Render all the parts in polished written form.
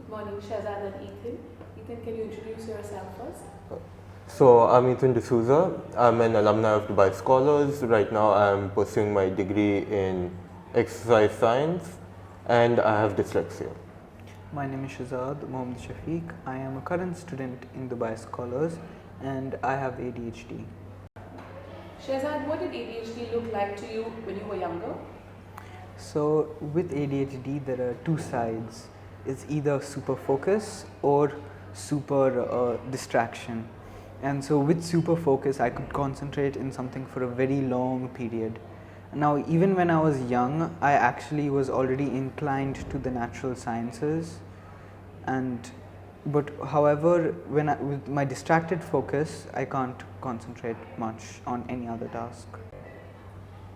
Morning, Shahzad and Ethan. Ethan, can you introduce yourself first? So I'm Ethan D'Souza. I'm an alumni of Dubai Scholars. Right now I'm pursuing my degree in exercise science and I have dyslexia. My name is Shahzad Mohammed Shafiq. I am a current student in Dubai Scholars and I have ADHD. Shahzad, what did ADHD look like to you when you were younger? So with ADHD there are two sides. It's either super focus or super distraction. And so with super focus I could concentrate in something for a very long period. Now even when I was young I actually was already inclined to the natural sciences, but however with my distracted focus I can't concentrate much on any other task.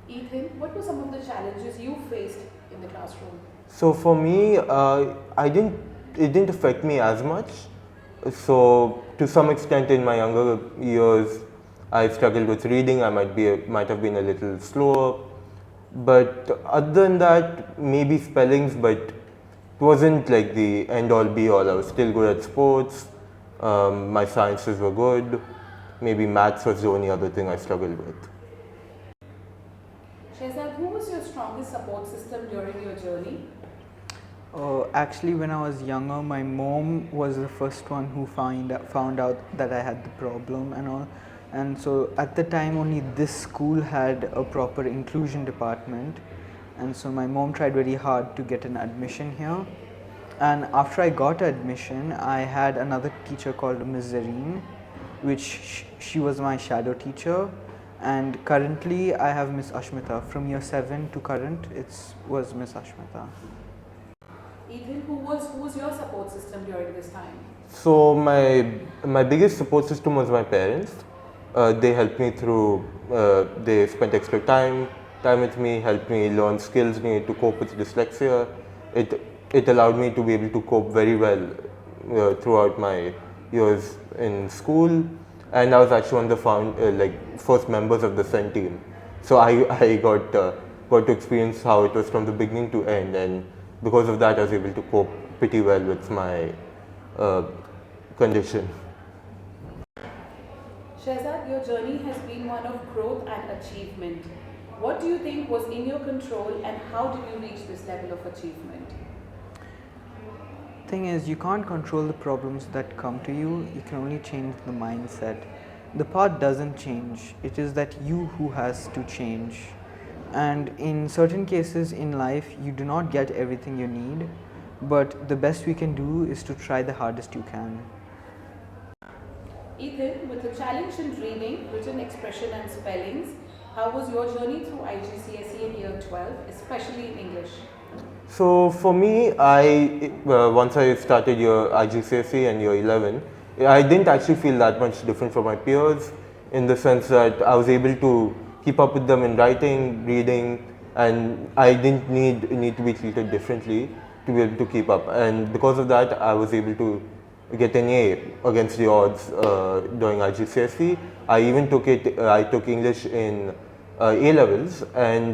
Ethan, what were some of the challenges you faced in the classroom? So for me, it didn't affect me as much. So to some extent in my younger years, I struggled with reading. I might have been a little slower. But other than that, maybe spellings, but it wasn't like the end all be all. I was still good at sports. My sciences were good. Maybe maths was the only other thing I struggled with. Shahzad, who was your strongest support system during your journey? Actually, when I was younger, my mom was the first one who found out that I had the problem and all. And so at the time only this school had a proper inclusion department, and so my mom tried very hard to get an admission here. And after I got admission, I had another teacher called Ms. Zareen, which she was my shadow teacher. And currently I have Miss Ashmita. From year 7 to current, it was Miss Ashmita. Ethan, who was your support system during this time? So my biggest support system was my parents. They helped me through. They spent extra time with me, helped me learn skills needed to cope with dyslexia. It allowed me to be able to cope very well throughout my years in school. And I was actually one of the first members of the Sen team. So I got to experience how it was from the beginning to end, and because of that I was able to cope pretty well with my condition. Shahzad, your journey has been one of growth and achievement. What do you think was in your control and how did you reach this level of achievement? Thing is, you can't control the problems that come to you, you can only change the mindset. The path doesn't change, it is that you who has to change. And in certain cases in life, you do not get everything you need, but the best we can do is to try the hardest you can. Ethan, with a challenge in reading, written expression and spellings, how was your journey through IGCSE in year 12, especially in English? So for me, once I started year IGCSE and year 11, I didn't actually feel that much different from my peers, in the sense that I was able to keep up with them in writing, reading, and I didn't need to be treated differently to be able to keep up. And because of that, I was able to get an A against the odds during IGCSE. I took English in A levels, and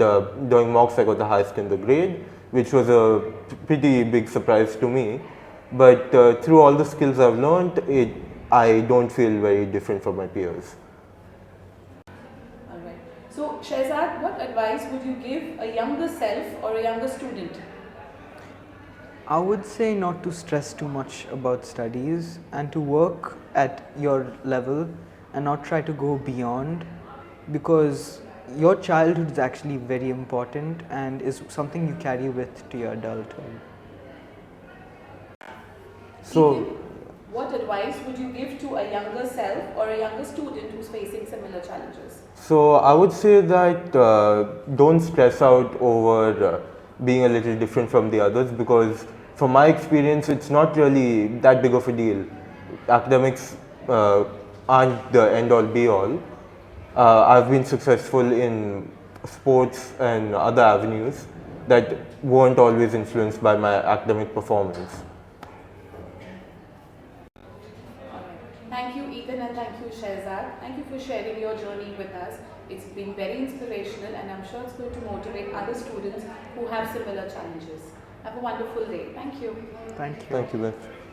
during mocks I got the highest in the grade, which was a pretty big surprise to me. But through all the skills I've learned, I don't feel very different from my peers. All right. So, Shahzad, what advice would you give a younger self or a younger student? I would say not to stress too much about studies and to work at your level and not try to go beyond, because your childhood is actually very important and is something you carry with to your adulthood. So, Ethan, what advice would you give to a younger self or a younger student who's facing similar challenges? So I would say that don't stress out over being a little different from the others, because from my experience, it's not really that big of a deal. Academics aren't the end all be all. I've been successful in sports and other avenues that weren't always influenced by my academic performance. Thank you, Ethan, and thank you, Shahzad. Thank you for sharing your journey with us. It's been very inspirational, and I'm sure it's going to motivate other students who have similar challenges. Have a wonderful day. Thank you. Thank you. Thank you, Beth.